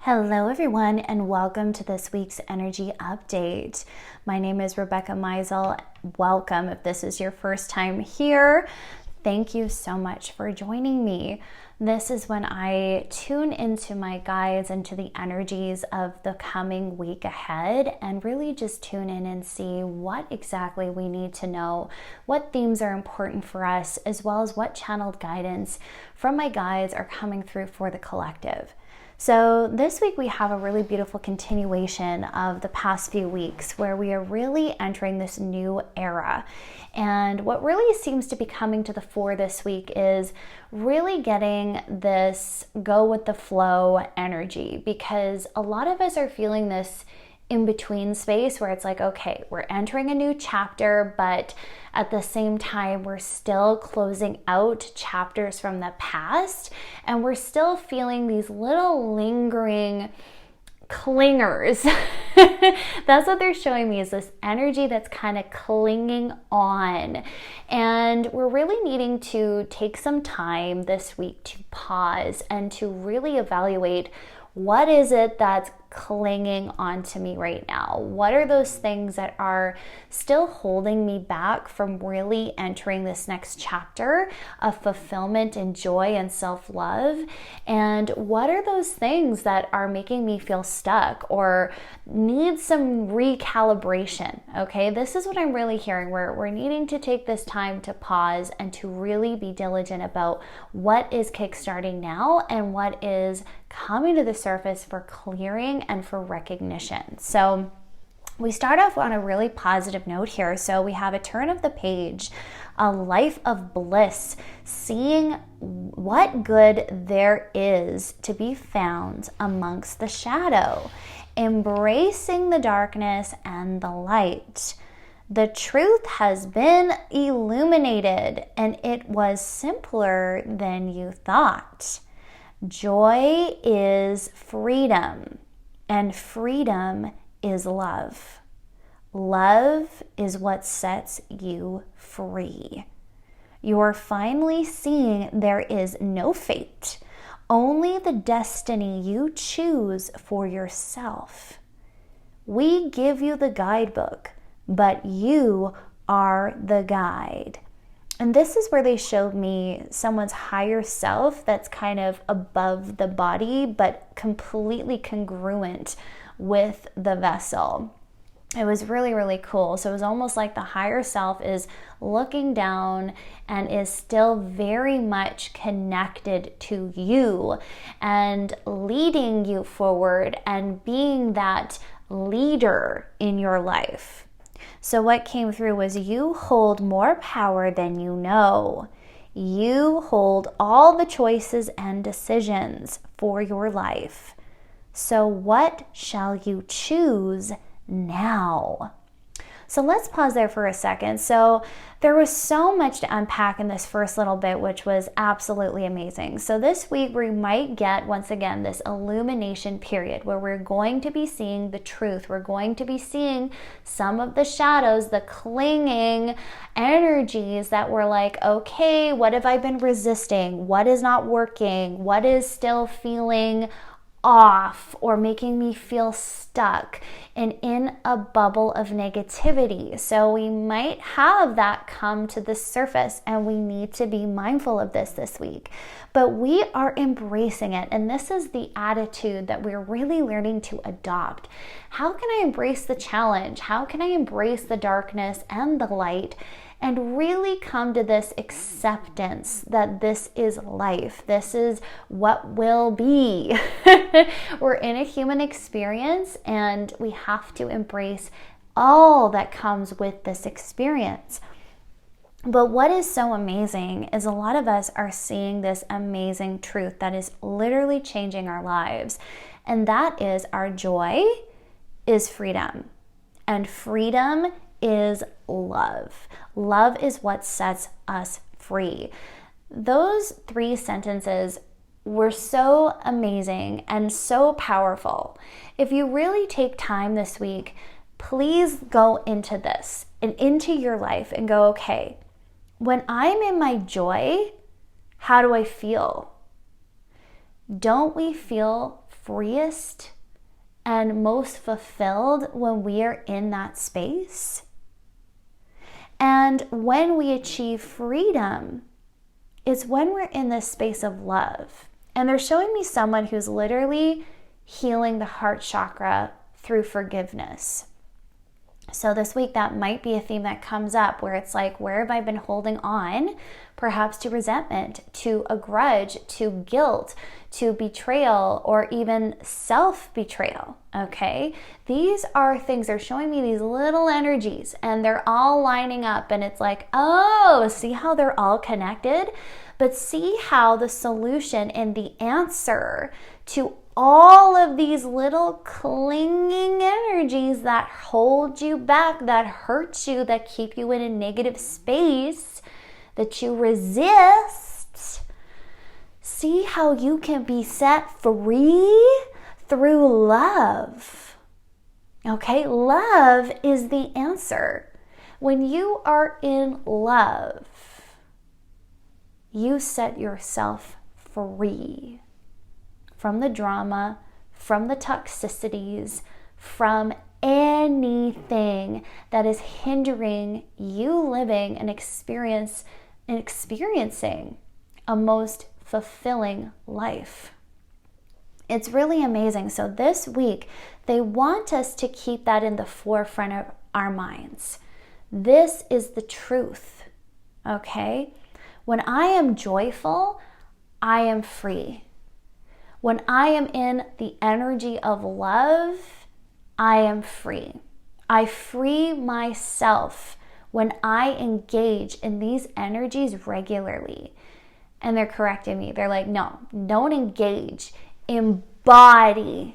Hello everyone, and welcome to this week's energy update. My name is Rebecca.meisl. Welcome if this is your first time here. Thank you so much for joining me. This is when I tune into my guides, into the energies of the coming week ahead, and really just tune in and see what exactly we need to know, what themes are important for us, as well as what channeled guidance from my guides are coming through for the collective. So this week we have a really beautiful continuation of the past few weeks where we are really entering this new era. And what really seems to be coming to the fore this week is really getting this go with the flow energy, because a lot of us are feeling this in between space where it's like, okay, we're entering a new chapter, but at the same time, we're still closing out chapters from the past, and we're still feeling these little lingering clingers. That's what they're showing me, is this energy that's kind of clinging on. And we're really needing to take some time this week to pause and to really evaluate, what is it that's clinging onto me right now? What are those things that are still holding me back from really entering this next chapter of fulfillment and joy and self-love? And what are those things that are making me feel stuck or need some recalibration? Okay, this is what I'm really hearing. We're needing to take this time to pause and to really be diligent about what is kickstarting now and what is coming to the surface for clearing and for recognition. So we start off on a really positive note here. So we have a turn of the page, a life of bliss, seeing what good there is to be found amongst the shadow, embracing the darkness and the light. The truth has been illuminated, and it was simpler than you thought. Joy is freedom, and freedom is love. Love is what sets you free. You're finally seeing there is no fate, only the destiny you choose for yourself. We give you the guidebook, but you are the guide. And this is where they showed me someone's higher self that's kind of above the body, but completely congruent with the vessel. It was really, really cool. So it was almost like the higher self is looking down and is still very much connected to you and leading you forward and being that leader in your life. So what came through was, you hold more power than you know. You hold all the choices and decisions for your life. So what shall you choose now? So let's pause there for a second. So there was so much to unpack in this first little bit, which was absolutely amazing. So this week we might get, once again, this illumination period where we're going to be seeing the truth. We're going to be seeing some of the shadows, the clinging energies that were like, okay, what have I been resisting? What is not working? What is still feeling off or making me feel stuck and in a bubble of negativity? So we might have that come to the surface, and we need to be mindful of this week. But we are embracing it, and this is the attitude that we're really learning to adopt. How can I embrace the challenge? How can I embrace the darkness and the light and really come to this acceptance that this is life? This is what will be. We're in a human experience, and we have to embrace all that comes with this experience. But what is so amazing is a lot of us are seeing this amazing truth that is literally changing our lives. And that is, our joy is freedom. And freedom is love. Love is what sets us free. Those three sentences were so amazing and so powerful. If you really take time this week, please go into this and into your life and go, okay, when I'm in my joy, how do I feel? Don't we feel freest and most fulfilled when we are in that space. And when we achieve freedom, it's when we're in this space of love. And they're showing me someone who's literally healing the heart chakra through forgiveness. So this week, that might be a theme that comes up where it's like, where have I been holding on? Perhaps to resentment, to a grudge, to guilt, to betrayal, or even self-betrayal, okay? These are things, they're showing me these little energies and they're all lining up and it's like, oh, see how they're all connected? But see how the solution and the answer to all of these little clinging energies that hold you back, that hurt you, that keep you in a negative space, that you resist, see how you can be set free through love. Okay, love is the answer. When you are in love, you set yourself free from the drama, from the toxicities, from anything that is hindering you living and experiencing a most fulfilling life. It's really amazing. So this week, they want us to keep that in the forefront of our minds. This is the truth, okay? When I am joyful, I am free. When I am in the energy of love, I am free. I free myself when I engage in these energies regularly. And they're correcting me. They're like, no, don't engage. Embody.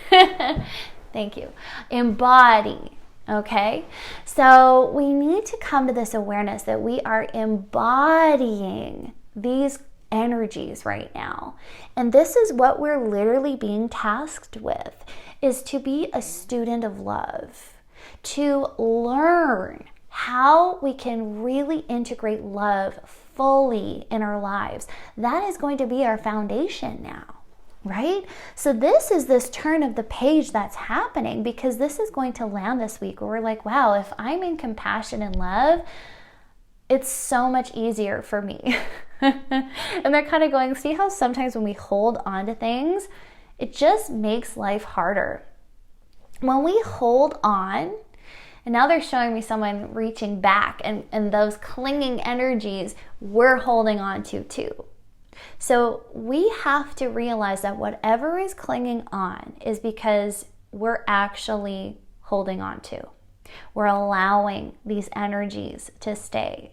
Thank you. Embody. Okay? So we need to come to this awareness that we are embodying these energies right now. And this is what we're literally being tasked with, is to be a student of love, to learn how we can really integrate love fully in our lives. That is going to be our foundation now, right? So this is this turn of the page that's happening, because this is going to land this week where we're like, wow, if I'm in compassion and love, it's so much easier for me. And they're kind of going, see how sometimes when we hold on to things, it just makes life harder. When we hold on, and now they're showing me someone reaching back, and those clinging energies we're holding on to too. So we have to realize that whatever is clinging on is because we're actually holding on to. We're allowing these energies to stay.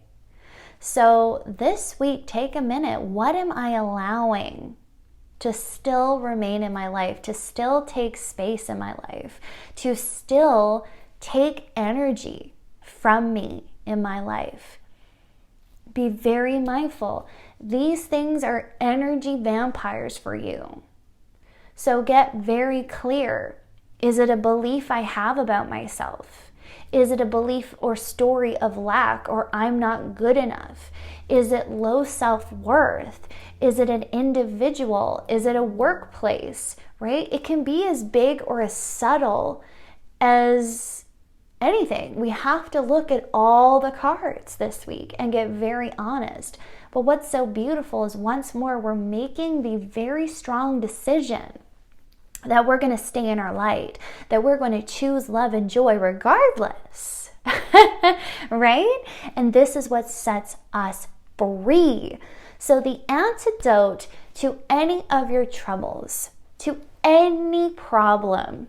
So this week, take a minute. What am I allowing to still remain in my life, to still take space in my life, to still take energy from me in my life? Be very mindful. These things are energy vampires for you. So get very clear. Is it a belief I have about myself? Is it a belief or story of lack, or I'm not good enough? Is it low self-worth? Is it an individual? Is it a workplace, right? It can be as big or as subtle as anything. We have to look at all the cards this week and get very honest. But what's so beautiful is, once more, we're making the very strong decision that we're going to stay in our light, that we're going to choose love and joy regardless, right? And this is what sets us free. So the antidote to any of your troubles, to any problem,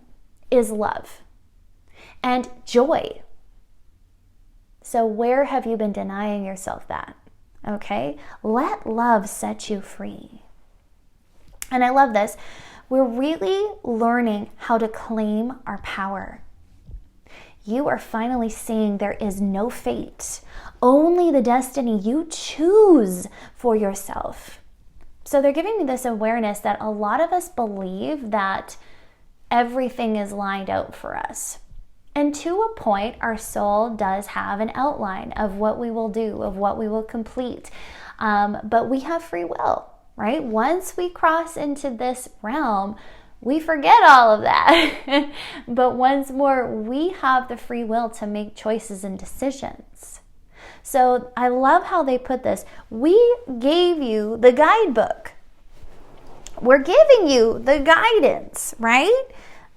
is love and joy. So where have you been denying yourself that? Okay? Let love set you free. And I love this. We're really learning how to claim our power. You are finally seeing there is no fate, only the destiny you choose for yourself. So they're giving me this awareness that a lot of us believe that everything is lined out for us. And to a point, our soul does have an outline of what we will do, of what we will complete. But we have free will. Right? Once we cross into this realm, We forget all of that. But once more, we have the free will to make choices and decisions. So I love how they put this. We gave you the guidebook. We're giving you the guidance, right?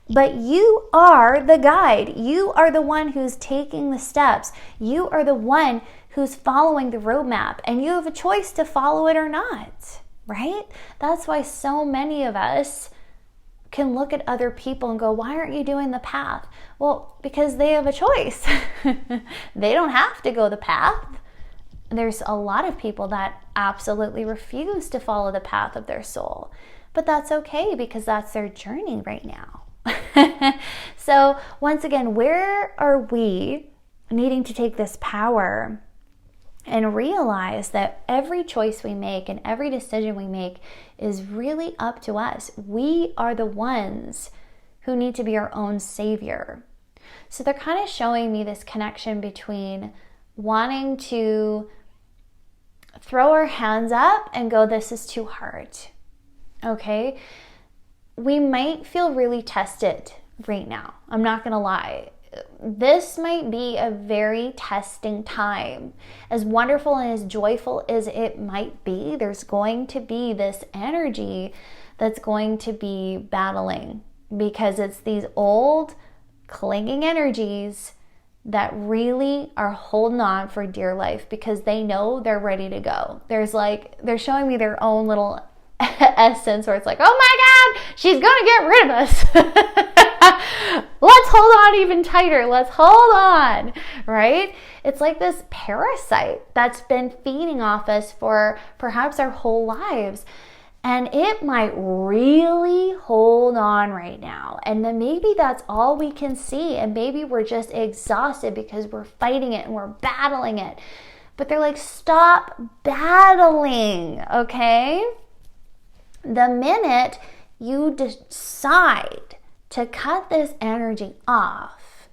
But you are the guide. You are the one who's taking the steps. You are the one who's following the roadmap, and you have a choice to follow it or not, right? That's why so many of us can look at other people and go, why aren't you doing the path? Well, because they have a choice. They don't have to go the path. There's a lot of people that absolutely refuse to follow the path of their soul, but that's okay because that's their journey right now. So once again, where are we needing to take this power and realize that every choice we make and every decision we make is really up to us? We are the ones who need to be our own savior. So they're kind of showing me this connection between wanting to throw our hands up and go, this is too hard. Okay? We might feel really tested right now. I'm not going to lie. This might be a very testing time. As wonderful and as joyful as it might be, there's going to be this energy that's going to be battling, because it's these old clinging energies that really are holding on for dear life because they know they're ready to go. They're showing me their own little essence where it's like, oh my God, she's gonna get rid of us. Let's hold on even tighter. Let's hold on, right? It's like this parasite that's been feeding off us for perhaps our whole lives. And it might really hold on right now. And then maybe that's all we can see. And maybe we're just exhausted because we're fighting it and we're battling it. But they're like, stop battling, okay? The minute you decide to cut this energy off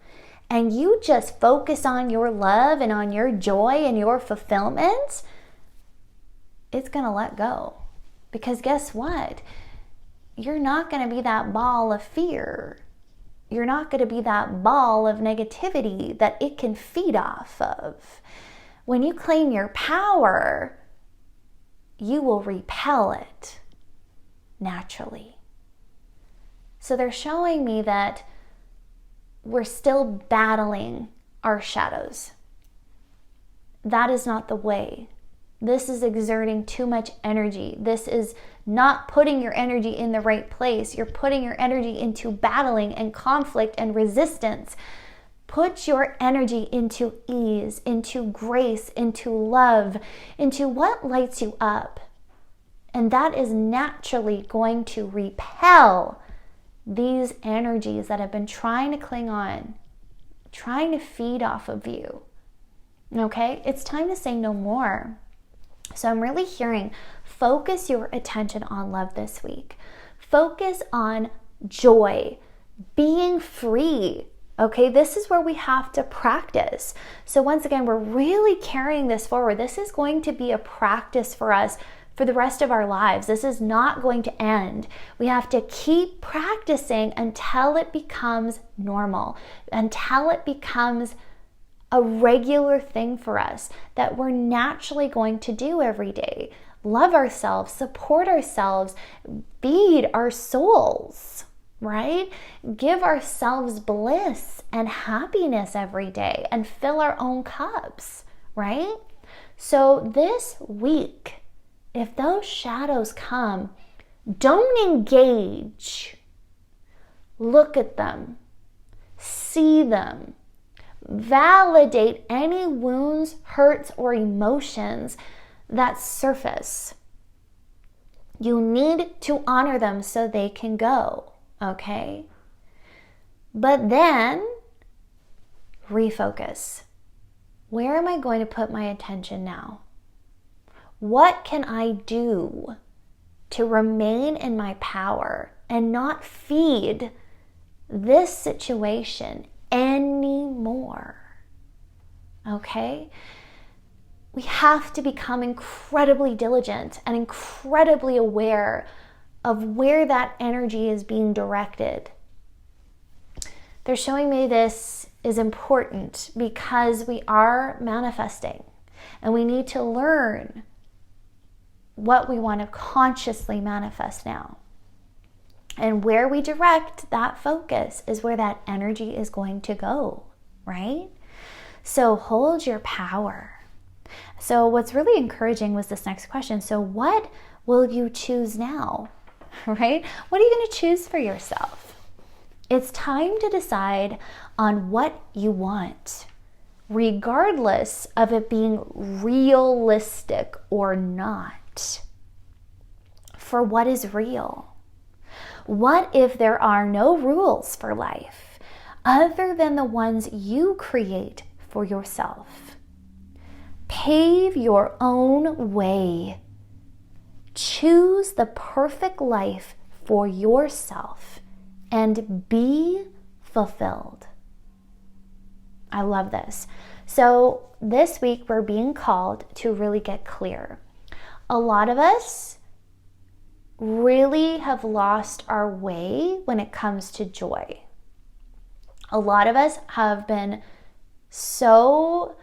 and you just focus on your love and on your joy and your fulfillment, it's going to let go. Because guess what? You're not going to be that ball of fear. You're not going to be that ball of negativity that it can feed off of. When you claim your power, you will repel it naturally. So they're showing me that we're still battling our shadows. That is not the way. This is exerting too much energy. This is not putting your energy in the right place. You're putting your energy into battling and conflict and resistance. Put your energy into ease, into grace, into love, into what lights you up. And that is naturally going to repel these energies that have been trying to cling on, trying to feed off of you. Okay? It's time to say no more. So I'm really hearing, focus your attention on love this week. Focus on joy, being free. Okay, this is where we have to practice. So once again, we're really carrying this forward. This is going to be a practice for us for the rest of our lives. This is not going to end. We have to keep practicing until it becomes normal, until it becomes a regular thing for us that we're naturally going to do every day. Love ourselves, support ourselves, feed our souls, right? Give ourselves bliss and happiness every day and fill our own cups, right? So this week, if those shadows come, don't engage. Look at them, see them. Validate any wounds, hurts, or emotions that surface. You need to honor them so they can go, okay? But then, refocus. Where am I going to put my attention now? What can I do to remain in my power and not feed this situation anymore? Okay? We have to become incredibly diligent and incredibly aware of where that energy is being directed. They're showing me this is important because we are manifesting and we need to learn what we want to consciously manifest now. And where we direct that focus is where that energy is going to go, right? So hold your power. So what's really encouraging was this next question. So what will you choose now, right? What are you going to choose for yourself? It's time to decide on what you want, regardless of it being realistic or not. For what is real? What if there are no rules for life other than the ones you create for yourself? Pave your own way. Choose the perfect life for yourself and be fulfilled. I love this. So this week we're being called to really get clear. A lot of us really have lost our way when it comes to joy. A lot of us have been so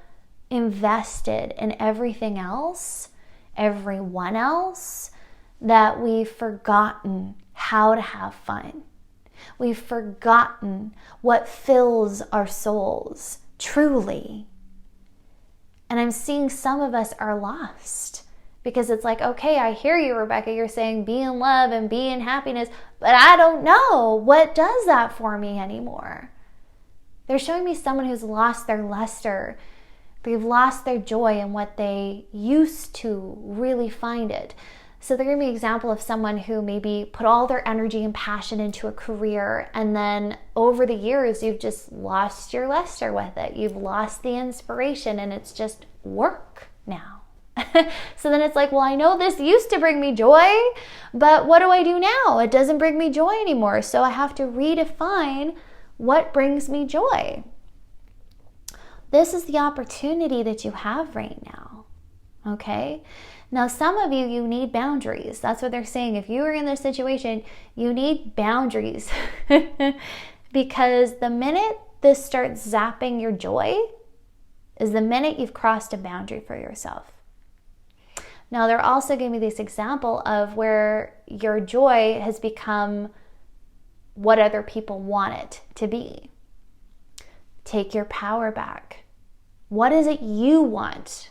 invested in everything else, everyone else, that we've forgotten how to have fun. We've forgotten what fills our souls truly. And I'm seeing some of us are lost because it's like, okay, I hear you, Rebecca. You're saying be in love and be in happiness, but I don't know what does that for me anymore. They're showing me someone who's lost their luster. They've lost their joy in what they used to really find it. So they're going to be an example of someone who maybe put all their energy and passion into a career, and then over the years, you've just lost your luster with it. You've lost the inspiration, and it's just work now. So then it's like, well, I know this used to bring me joy, but what do I do now? It doesn't bring me joy anymore. So I have to redefine what brings me joy. This is the opportunity that you have right now, okay? Now, some of you need boundaries. That's what they're saying. If you are in this situation, you need boundaries because the minute this starts zapping your joy is the minute you've crossed a boundary for yourself. Now, they're also giving me this example of where your joy has become what other people want it to be. Take your power back. What is it you want?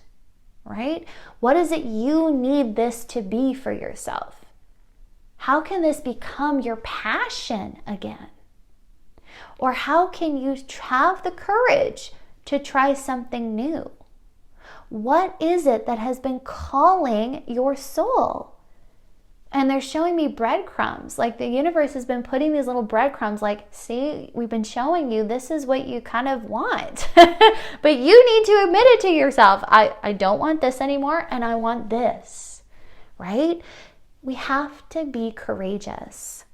Right? What is it you need this to be for yourself? How can this become your passion again? Or how can you have the courage to try something new? What is it that has been calling your soul? And they're showing me breadcrumbs. Like the universe has been putting these little breadcrumbs like, see, we've been showing you this is what you kind of want. But you need to admit it to yourself. I don't want this anymore and I want this, right? We have to be courageous.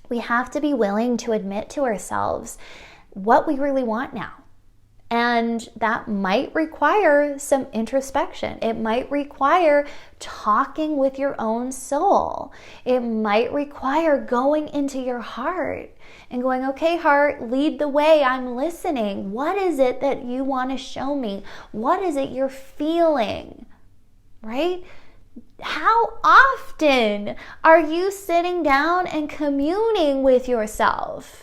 We have to be willing to admit to ourselves what we really want now. And that might require some introspection. It might require talking with your own soul. It might require going into your heart and going, okay, heart, lead the way. I'm listening. What is it that you want to show me? What is it you're feeling? Right? How often are you sitting down and communing with yourself?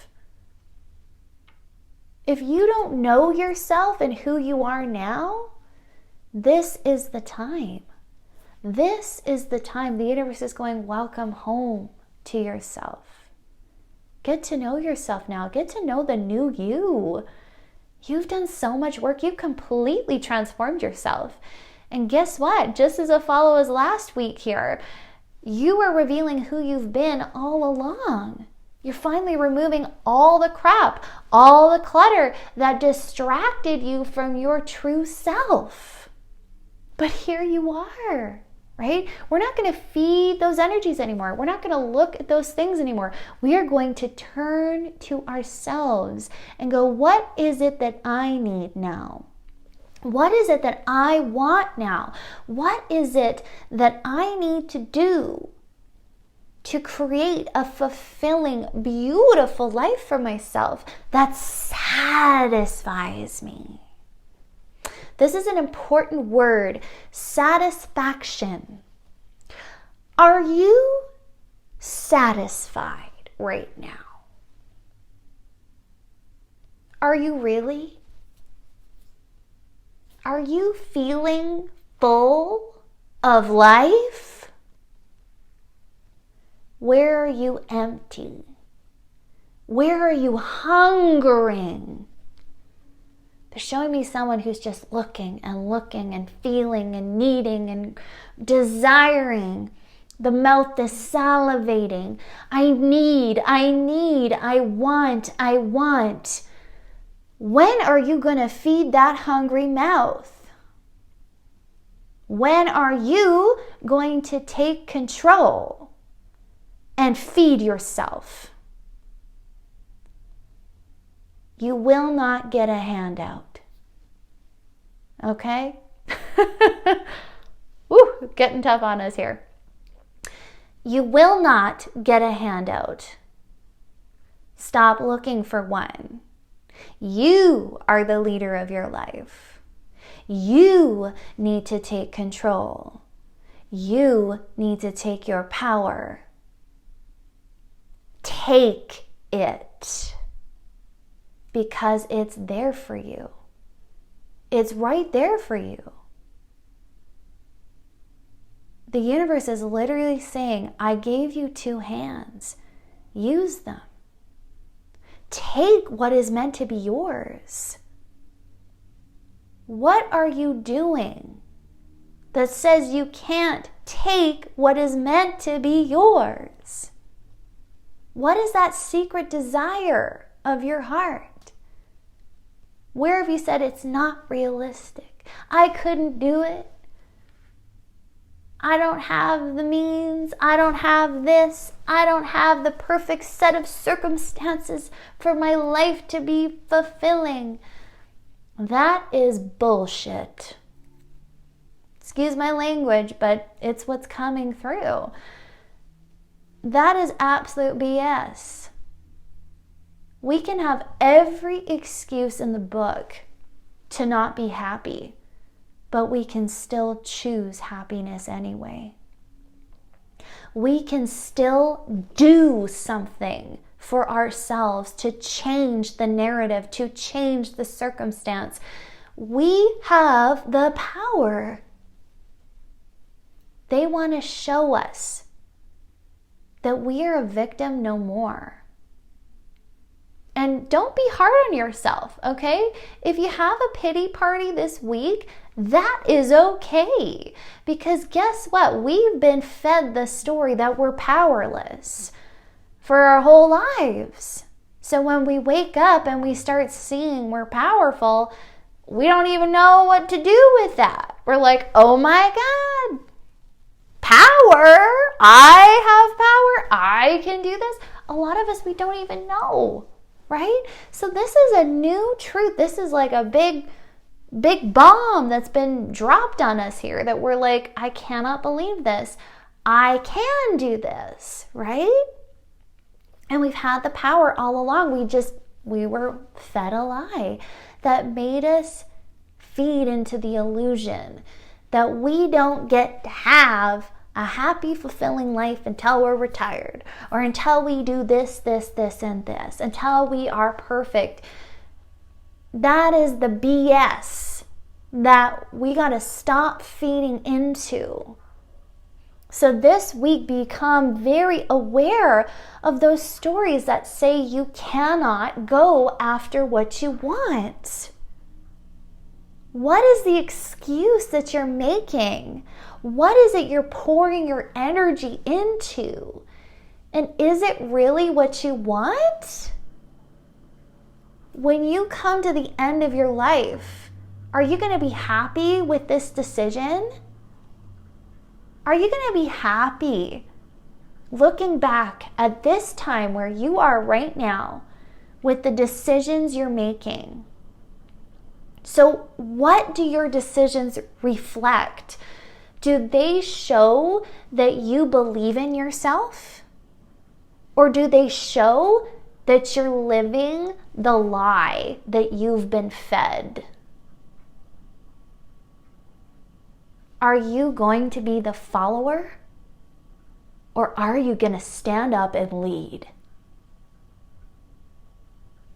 If you don't know yourself and who you are now, this is the time. This is the time. The universe is going, welcome home to yourself. Get to know yourself now. Get to know the new you. You've done so much work. You've completely transformed yourself. And guess what? Just as a follow as last week here, you are revealing who you've been all along. You're finally removing all the crap, all the clutter that distracted you from your true self. But here you are, right? We're not going to feed those energies anymore. We're not going to look at those things anymore. We are going to turn to ourselves and go, what is it that I need now? What is it that I want now? What is it that I need to do to create a fulfilling, beautiful life for myself that satisfies me. This is an important word, satisfaction. Are you satisfied right now? Are you really? Are you feeling full of life? Where are you empty? Where are you hungering? They're showing me someone who's just looking and feeling and needing and desiring. The mouth is salivating. I need, I want. When are you going to feed that hungry mouth? When are you going to take control and feed yourself? You will not get a handout. Okay? Woo, getting tough on us here. You will not get a handout. Stop looking for one. You are the leader of your life. You need to take control. You need to take your power. Take it. Because it's there for you. It's right there for you. The universe is literally saying, I gave you 2 hands. Use them. Take what is meant to be yours. What are you doing that says you can't take what is meant to be yours? What is that secret desire of your heart? Where have you said it's not realistic? I couldn't do it. I don't have the means. I don't have this. I don't have the perfect set of circumstances for my life to be fulfilling. That is bullshit. Excuse my language, but it's what's coming through. That is absolute BS. We can have every excuse in the book to not be happy, but we can still choose happiness anyway. We can still do something for ourselves to change the narrative, to change the circumstance. We have the power. They want to show us that we are a victim no more. And don't be hard on yourself, okay? If you have a pity party this week, that is okay. Because guess what? We've been fed the story that we're powerless for our whole lives. So when we wake up and we start seeing we're powerful, we don't even know what to do with that. We're like, oh my God, power? I have power? I can do this? A lot of us, we don't even know. Right? So this is a new truth. This is like a big bomb that's been dropped on us here that we're like, I cannot believe this. I can do this, right? And we've had the power all along. We were fed a lie that made us feed into the illusion that we don't get to have a happy, fulfilling life until we're retired, or until we do this, and this, until we are perfect. That is the BS that we got to stop feeding into. So this week, become very aware of those stories that say you cannot go after what you want. What is the excuse that you're making? What is it you're pouring your energy into? And is it really what you want? When you come to the end of your life, are you going to be happy with this decision? Are you going to be happy looking back at this time where you are right now with the decisions you're making? So what do your decisions reflect? Do they show that you believe in yourself? Or do they show that you're living the lie that you've been fed? Are you going to be the follower? Or are you going to stand up and lead?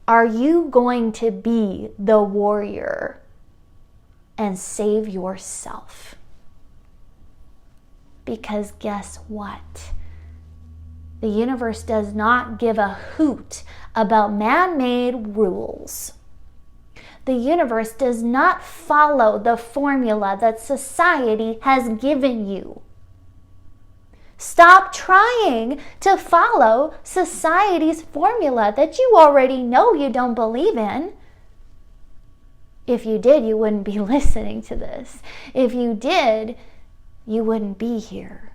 Are you going to be the warrior and save yourself? Because guess what? The universe does not give a hoot about man-made rules. The universe does not follow the formula that society has given you. Stop trying to follow society's formula that you already know you don't believe in. If you did, you wouldn't be listening to this. If you did, you wouldn't be here.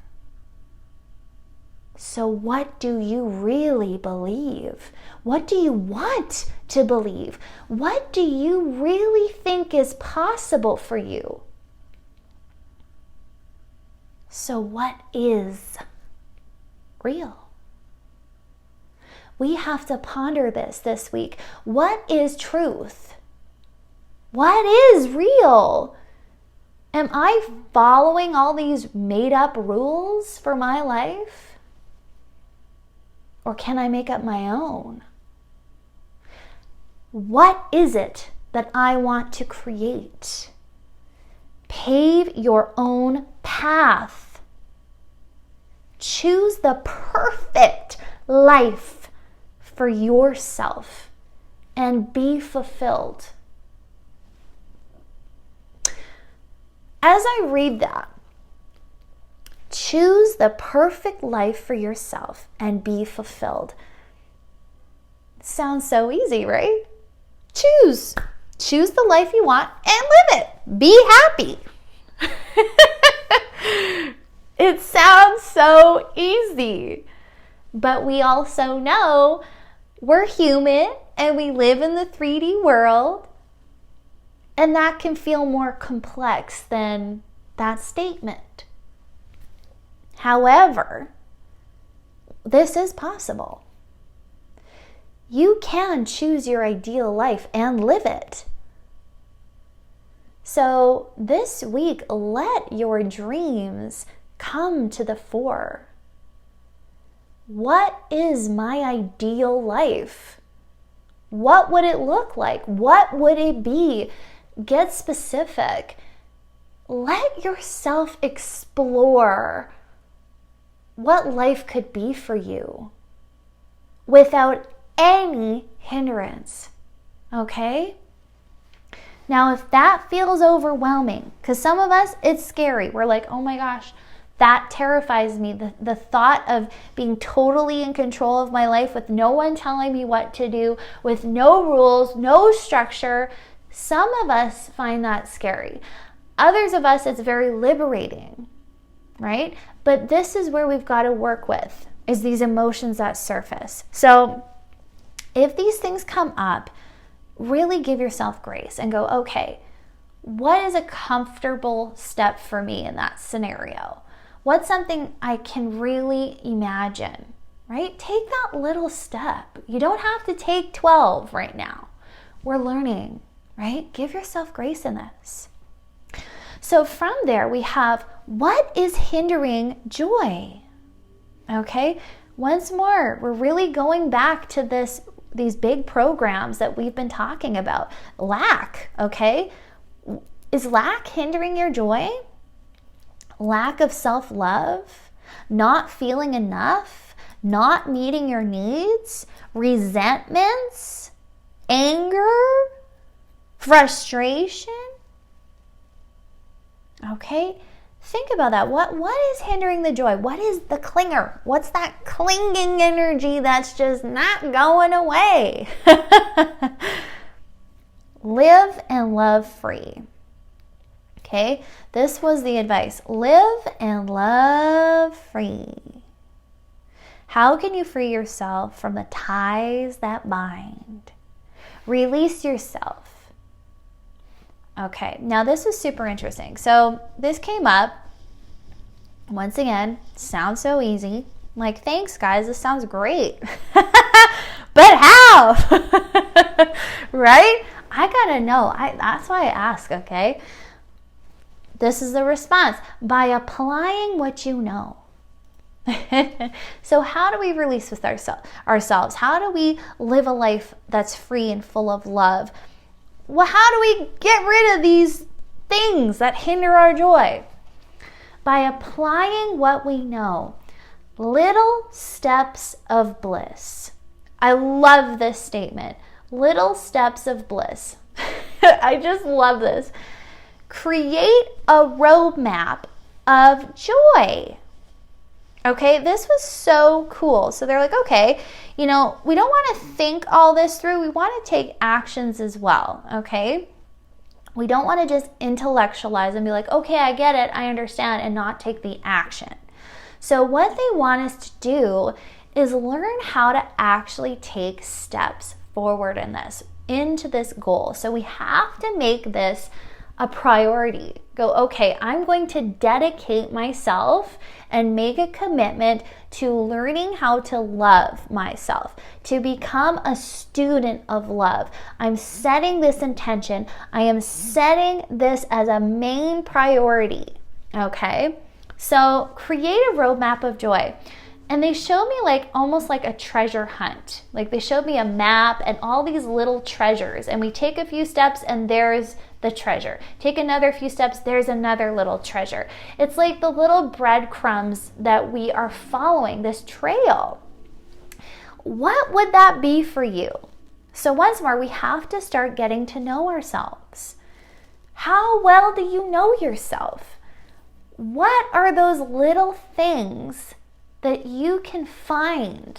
So what do you really believe? What do you want to believe? What do you really think is possible for you? So what is real? We have to ponder this week. What is truth? What is real? Am I following all these made-up rules for my life? Or can I make up my own? What is it that I want to create? Pave your own path. Choose the perfect life for yourself and be fulfilled. As I read that, choose the perfect life for yourself and be fulfilled. Sounds so easy, right? Choose the life you want and live it. Be happy. It sounds so easy. But we also know we're human and we live in the 3D world. And that can feel more complex than that statement. However, this is possible. You can choose your ideal life and live it. So this week, let your dreams come to the fore. What is my ideal life? What would it look like? What would it be? Get specific. Let yourself explore what life could be for you without any hindrance. Okay? Now, if that feels overwhelming, because some of us, it's scary. We're like, oh my gosh, that terrifies me. The thought of being totally in control of my life with no one telling me what to do, with no rules, no structure. Some of us find that scary. Others of us, it's very liberating, right? But this is where we've got to work with, is these emotions that surface. So if these things come up, really give yourself grace and go, okay, what is a comfortable step for me in that scenario? What's something I can really imagine, right? Take that little step. You don't have to take 12 right now. We're learning, right? Give yourself grace in this. So from there, we have, what is hindering joy? Okay, once more, we're really going back to these big programs that we've been talking about. Lack, okay? Is lack hindering your joy? Lack of self-love? Not feeling enough? Not meeting your needs? Resentments? Anger? Frustration? Okay, think about that. What is hindering the joy? What is the clinger? What's that clinging energy that's just not going away? Live and love free. Okay, this was the advice. Live and love free. How can you free yourself from the ties that bind? Release yourself. Okay, now this is super interesting. So this came up, once again, sounds so easy, I'm like, thanks guys, this sounds great. But how? Right? I gotta know. That's why I ask, okay? This is the response. By applying what you know. So how do we release with ourselves? How do we live a life that's free and full of love? Well, how do we get rid of these things that hinder our joy? By applying what we know. Little steps of bliss. I love this statement. Little steps of bliss. I just love this. Create a roadmap of joy. Okay, this was so cool. So they're like, okay, we don't want to think all this through. We want to take actions as well, okay? We don't want to just intellectualize and be like, okay, I get it, I understand, and not take the action. So what they want us to do is learn how to actually take steps forward into this goal. So we have to make this a priority. Go, okay, I'm going to dedicate myself and make a commitment to learning how to love myself, to become a student of love. I'm setting this intention. I am setting this as a main priority, okay? So create a roadmap of joy. And they showed me almost like a treasure hunt. Like they showed me a map and all these little treasures. And we take a few steps and there's the treasure. Take another few steps, there's another little treasure. It's like the little breadcrumbs that we are following, this trail. What would that be for you? So once more, we have to start getting to know ourselves. How well do you know yourself? What are those little things that you can find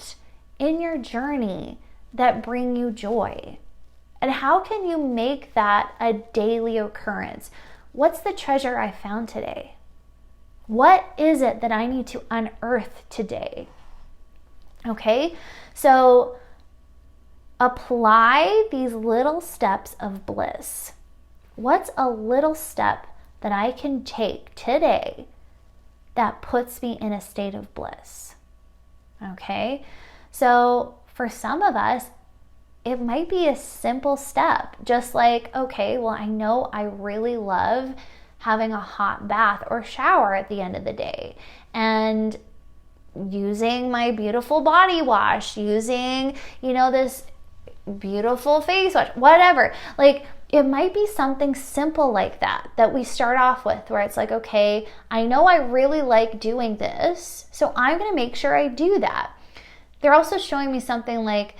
in your journey that bring you joy? And how can you make that a daily occurrence? What's the treasure I found today? What is it that I need to unearth today? Okay, so apply these little steps of bliss. What's a little step that I can take today that puts me in a state of bliss? Okay, so for some of us, it might be a simple step, just like, okay, well, I know I really love having a hot bath or shower at the end of the day, and using my beautiful body wash, using, this beautiful face wash, whatever. Like, it might be something simple like that we start off with, where it's like, okay, I know I really like doing this, so I'm going to make sure I do that. They're also showing me something like,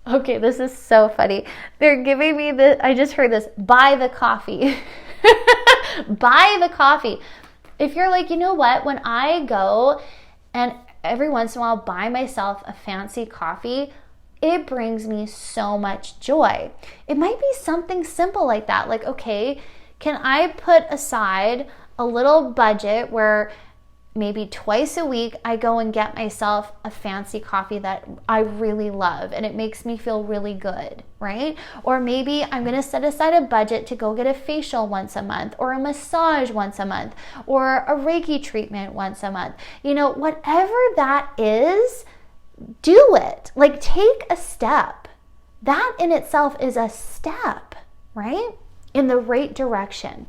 okay, this is so funny. They're giving me I just heard this, buy the coffee. Buy the coffee. If you're like, you know what, when I go and every once in a while buy myself a fancy coffee, it brings me so much joy. It might be something simple like that. Like, okay, can I put aside a little budget where maybe twice a week I go and get myself a fancy coffee that I really love and it makes me feel really good, right? Or maybe I'm going to set aside a budget to go get a facial once a month, or a massage once a month, or a Reiki treatment once a month. Whatever that is, do it. Like, take a step. That in itself is a step, right? In the right direction.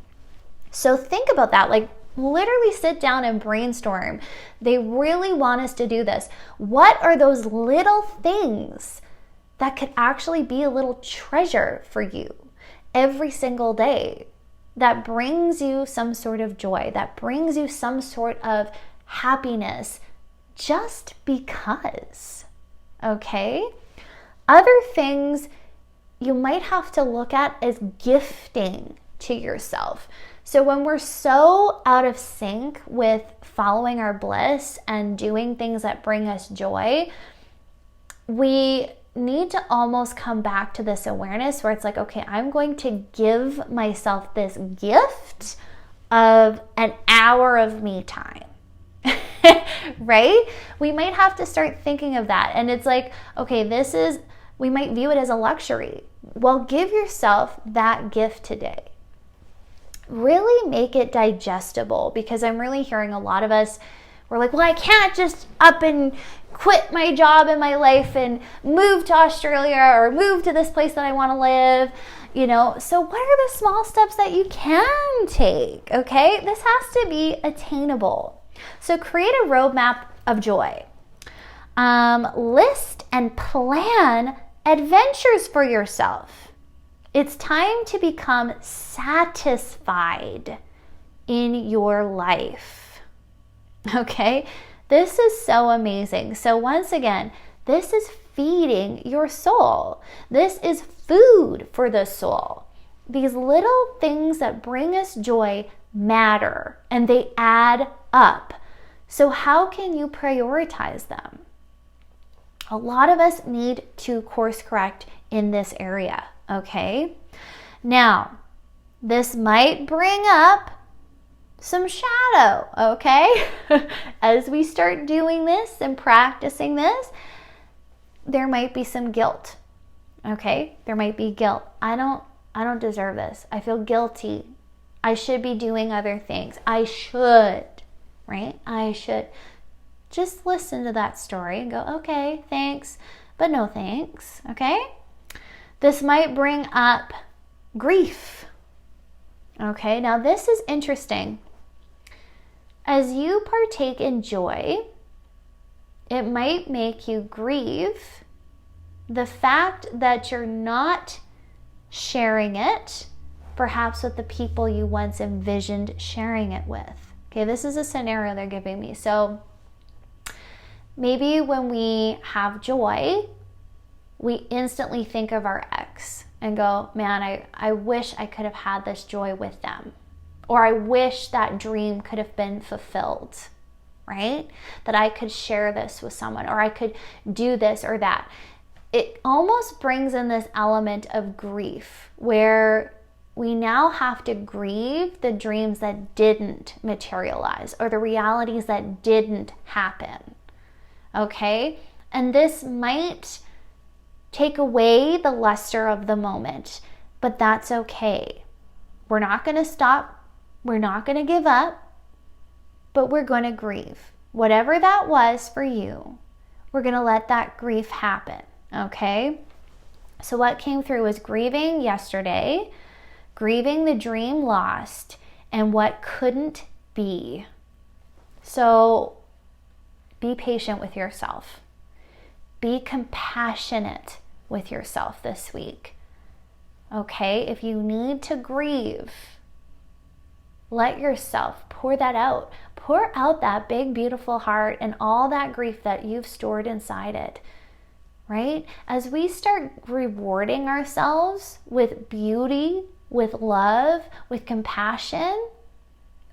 So think about that. Like, literally sit down and brainstorm. They really want us to do this. What are those little things that could actually be a little treasure for you every single day that brings you some sort of joy, that brings you some sort of happiness just because? Okay? Other things you might have to look at as gifting to yourself. So when we're so out of sync with following our bliss and doing things that bring us joy, we need to almost come back to this awareness where it's like, okay, I'm going to give myself this gift of an hour of me time. Right? We might have to start thinking of that. And it's like, okay, we might view it as a luxury. Well, give yourself that gift today. Really make it digestible, because I'm really hearing a lot of us, We're like, well, I can't just up and quit my job and my life and move to Australia or move to this place that I want to live. So what are the small steps that you can take? Okay, this has to be attainable. So create a roadmap of joy. List and plan adventures for yourself. It's time to become satisfied in your life. Okay, this is so amazing. So once again, this is feeding your soul. This is food for the soul. These little things that bring us joy matter and they add up. So how can you prioritize them? A lot of us need to course correct in this area, okay? Now, this might bring up some shadow, okay? As we start doing this and practicing this, there might be some guilt, okay? There might be guilt. I don't deserve this. I feel guilty. I should be doing other things. I should, right? I should. Just listen to that story and go, okay, thanks, but no thanks, okay? This might bring up grief, okay? Now this is interesting. As you partake in joy, it might make you grieve the fact that you're not sharing it, perhaps with the people you once envisioned sharing it with. Okay, this is a scenario they're giving me. So maybe when we have joy, we instantly think of our ex and go, man, I wish I could have had this joy with them. Or I wish that dream could have been fulfilled, right? That I could share this with someone, or I could do this or that. It almost brings in this element of grief where we now have to grieve the dreams that didn't materialize or the realities that didn't happen. Okay? And this might take away the luster of the moment, but that's okay. We're not going to stop. We're not going to give up, but we're going to grieve. Whatever that was for you, we're going to let that grief happen. Okay? So what came through was grieving yesterday, grieving the dream lost, and what couldn't be. So be patient with yourself. Be compassionate with yourself this week. Okay? If you need to grieve, let yourself pour that out. Pour out that big, beautiful heart and all that grief that you've stored inside it. Right? As we start rewarding ourselves with beauty, with love, with compassion,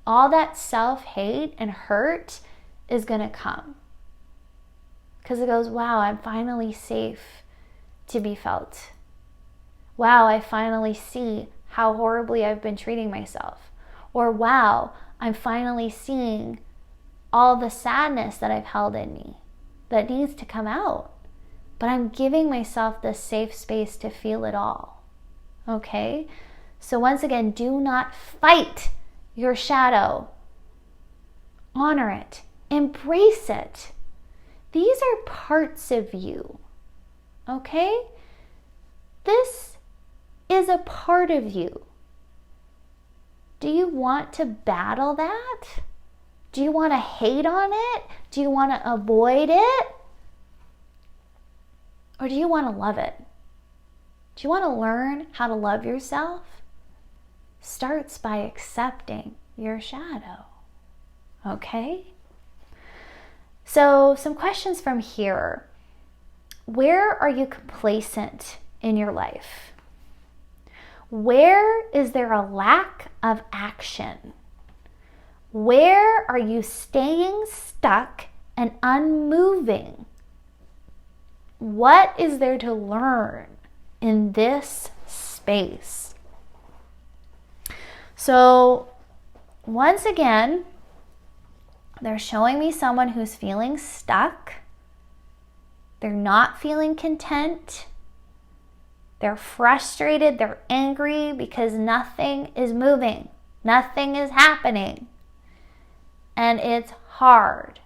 all that self-hate and hurt is going to come. Because it goes, wow, I'm finally safe to be felt. Wow, I finally see how horribly I've been treating myself. Or wow, I'm finally seeing all the sadness that I've held in me that needs to come out. But I'm giving myself this safe space to feel it all. Okay? So once again, do not fight your shadow. Honor it. Embrace it. These are parts of you. Okay? This is a part of you. Do you want to battle that? Do you want to hate on it? Do you want to avoid it? Or do you want to love it? Do you want to learn how to love yourself? Starts by accepting your shadow. Okay? So some questions from here. Where are you complacent in your life? Where is there a lack of action? Where are you staying stuck and unmoving? What is there to learn in this space? So once again, they're showing me someone who's feeling stuck. They're not feeling content. They're frustrated. They're angry because nothing is moving. Nothing is happening. And it's hard.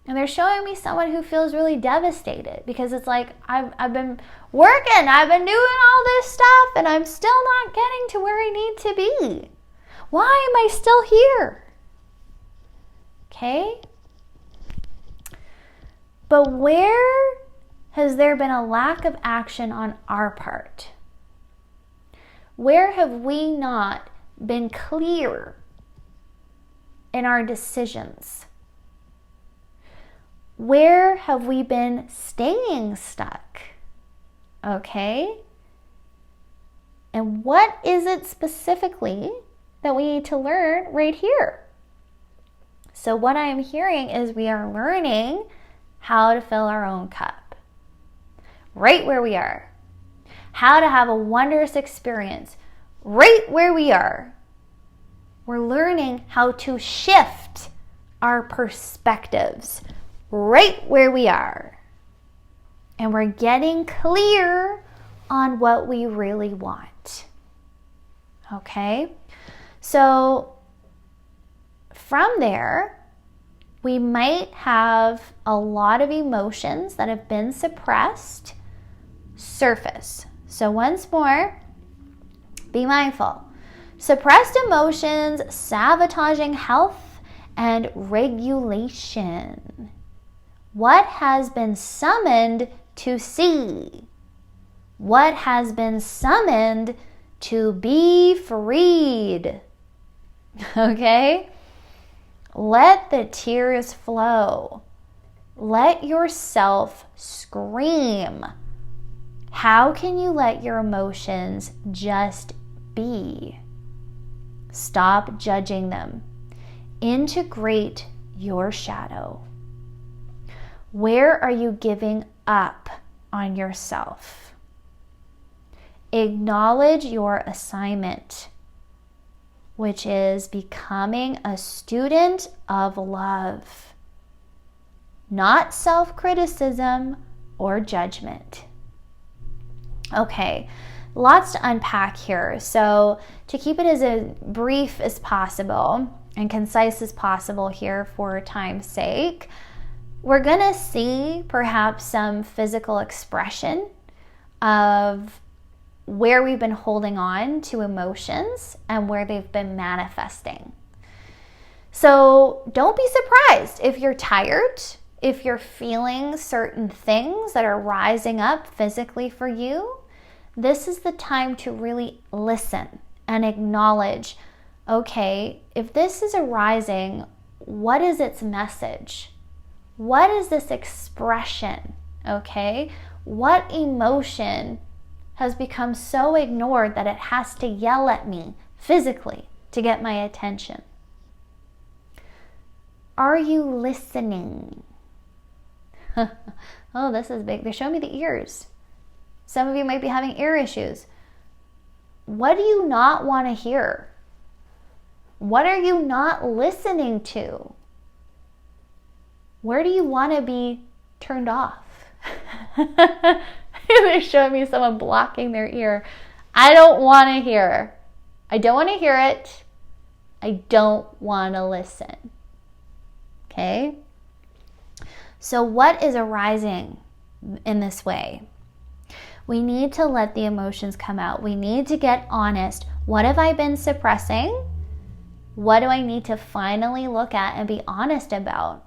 And they're showing me someone who feels really devastated because it's like, I've been working, I've been doing all this stuff, and I'm still not getting to where I need to be. Why am I still here? Okay? But where has there been a lack of action on our part? Where have we not been clear in our decisions? Where have we been staying stuck? Okay? And what is it specifically that we need to learn right here? So what I am hearing is we are learning how to fill our own cup. Right where we are. How to have a wondrous experience right where we are. We're learning how to shift our perspectives right where we are. And we're getting clear on what we really want. Okay? So from there, we might have a lot of emotions that have been suppressed surface. So once more, be mindful. Suppressed emotions, sabotaging health and regulation. What has been summoned to see? What has been summoned to be freed? Okay? Let the tears flow. Let yourself scream. How can you let your emotions just be? Stop judging them. Integrate your shadow. Where are you giving up on yourself? Acknowledge your assignment, which is becoming a student of love, not self-criticism or judgment. Okay, lots to unpack here. So to keep it as brief as possible and concise as possible here for time's sake, we're going to see perhaps some physical expression of where we've been holding on to emotions and where they've been manifesting. So don't be surprised if you're tired, if you're feeling certain things that are rising up physically for you. This is the time to really listen and acknowledge, okay, if this is arising, what is its message? What is this expression? Okay? What emotion has become so ignored that it has to yell at me physically to get my attention? Are you listening? Oh, this is big. They're showing me the ears. Some of you might be having ear issues. What do you not want to hear? What are you not listening to? Where do you want to be turned off? They're showing me someone blocking their ear. I don't want to hear. I don't want to hear it. I don't want to listen. Okay? So what is arising in this way? We need to let the emotions come out. We need to get honest. What have I been suppressing? What do I need to finally look at and be honest about?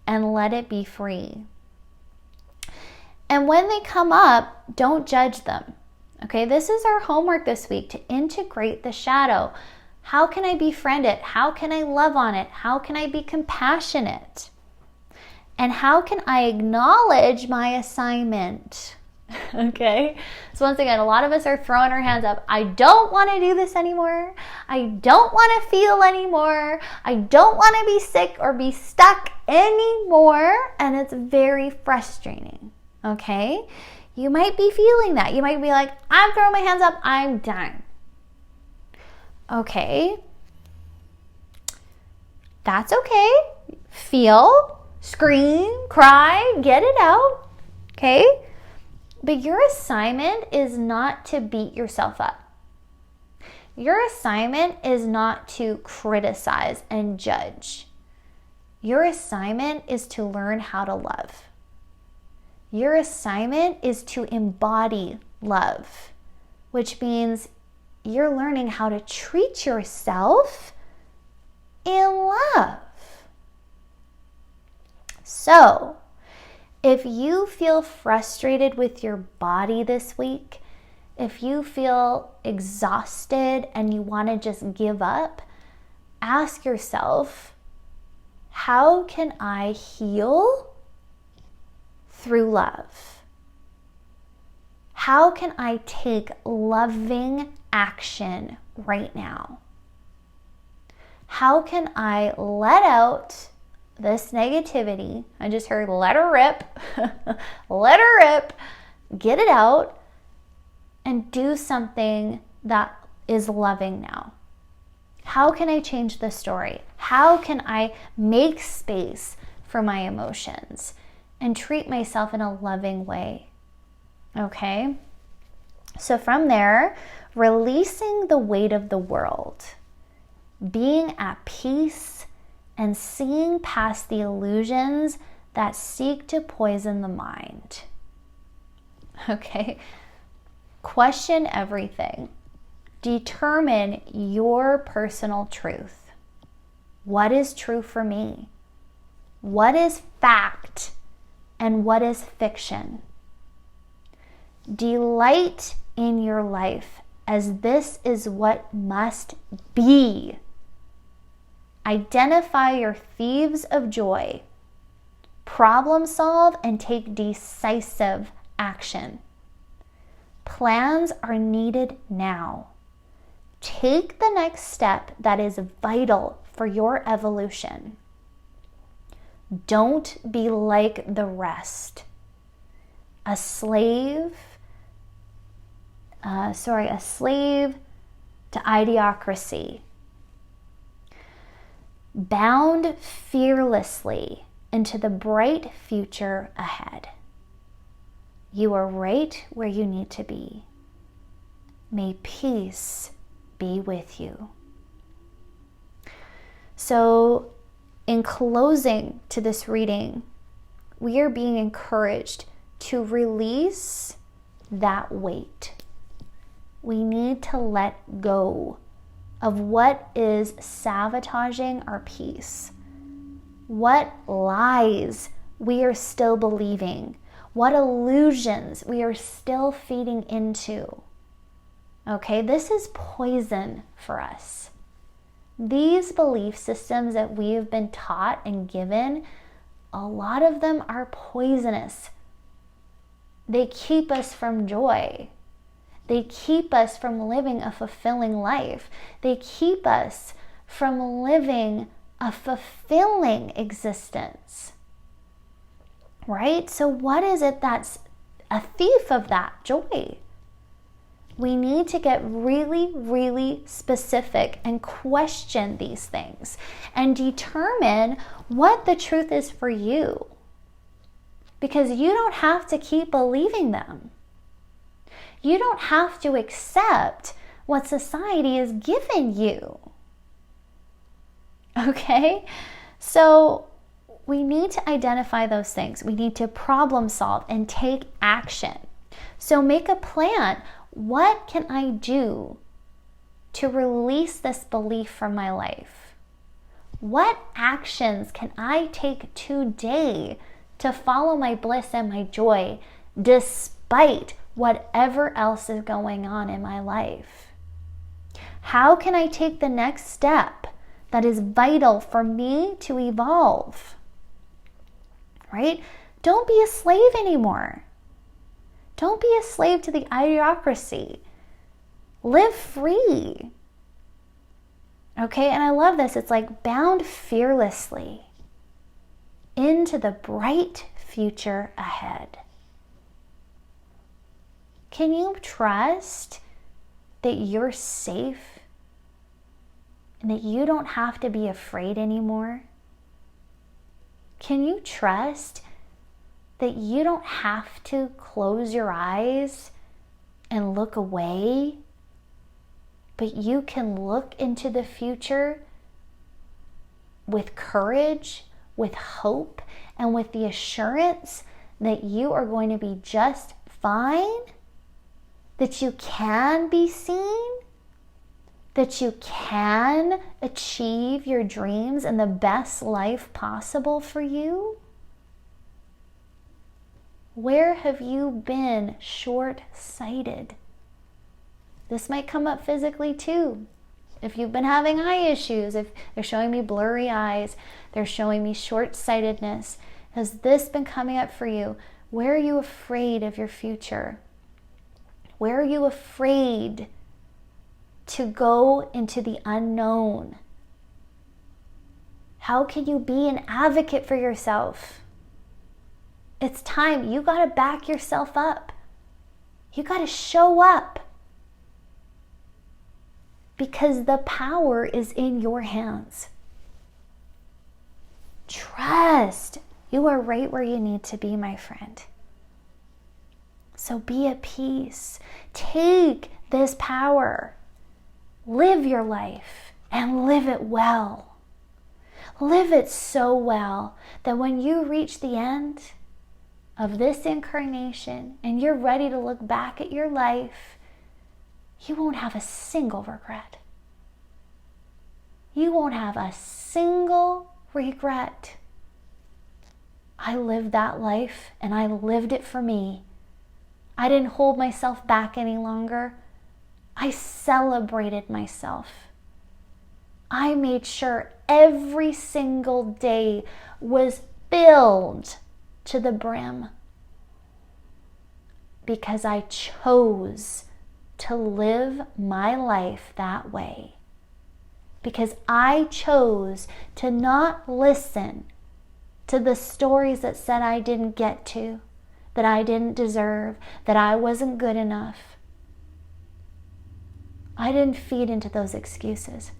And let it be free. And when they come up, don't judge them. Okay, this is our homework this week, to integrate the shadow. How can I befriend it? How can I love on it? How can I be compassionate? And how can I acknowledge my assignment? Okay, so once again, a lot of us are throwing our hands up. I don't want to do this anymore. I don't want to feel anymore. I don't want to be sick or be stuck anymore. And it's very frustrating. Okay, you might be feeling that. You might be like, I'm throwing my hands up. I'm done. Okay, that's okay. Feel, scream, cry, get it out. Okay. But your assignment is not to beat yourself up. Your assignment is not to criticize and judge. Your assignment is to learn how to love. Your assignment is to embody love, which means you're learning how to treat yourself in love. So, if you feel frustrated with your body this week, if you feel exhausted and you want to just give up, ask yourself, how can I heal through love? How can I take loving action right now? How can I let out this negativity? I just heard let her rip, let her rip, get it out, and do something that is loving now. How can I change the story? How can I make space for my emotions and treat myself in a loving way? Okay? So from there, releasing the weight of the world, being at peace, and seeing past the illusions that seek to poison the mind. Okay? Question everything. Determine your personal truth. What is true for me? What is fact and what is fiction? Delight in your life as this is what must be. Identify your thieves of joy. Problem solve and take decisive action. Plans are needed now. Take the next step that is vital for your evolution. Don't be like the rest. A slave to idiocracy. Bound fearlessly into the bright future ahead. You are right where you need to be. May peace be with you. So, in closing to this reading, we are being encouraged to release that weight. We need to let go of what is sabotaging our peace, what lies we are still believing, what illusions we are still feeding into. Okay, this is poison for us. These belief systems that we have been taught and given, a lot of them are poisonous. They keep us from joy. They keep us from living a fulfilling life. They keep us from living a fulfilling existence. Right? So what is it that's a thief of that joy? We need to get really, really specific and question these things and determine what the truth is for you. Because you don't have to keep believing them. You don't have to accept what society has given you. Okay? So we need to identify those things. We need to problem solve and take action. So make a plan. What can I do to release this belief from my life? What actions can I take today to follow my bliss and my joy despite whatever else is going on in my life? How can I take the next step that is vital for me to evolve? Right? Don't be a slave anymore. Don't be a slave to the idiocracy. Live free. Okay, and I love this. It's like bound fearlessly into the bright future ahead. Can you trust that you're safe and that you don't have to be afraid anymore? Can you trust that you don't have to close your eyes and look away, but you can look into the future with courage, with hope and with the assurance that you are going to be just fine, that you can be seen, that you can achieve your dreams and the best life possible for you? Where have you been short-sighted? This might come up physically too. If you've been having eye issues, if they're showing me blurry eyes, they're showing me short-sightedness, has this been coming up for you? Where are you afraid of your future? Where are you afraid to go into the unknown? How can you be an advocate for yourself? It's time. You got to back yourself up. You got to show up. Because the power is in your hands. Trust. You are right where you need to be, my friend. So be at peace. Take this power. Live your life and live it well. Live it so well that when you reach the end of this incarnation and you're ready to look back at your life, you won't have a single regret. You won't have a single regret. I lived that life and I lived it for me. I didn't hold myself back any longer. I celebrated myself. I made sure every single day was filled to the brim because I chose to live my life that way. Because I chose to not listen to the stories that said I didn't get to, that I didn't deserve, that I wasn't good enough. I didn't feed into those excuses.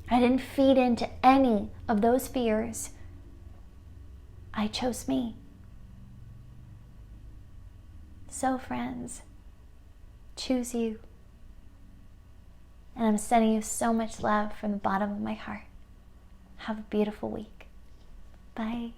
I didn't feed into any of those fears. I chose me. So friends, choose you. And I'm sending you so much love from the bottom of my heart. Have a beautiful week. Bye.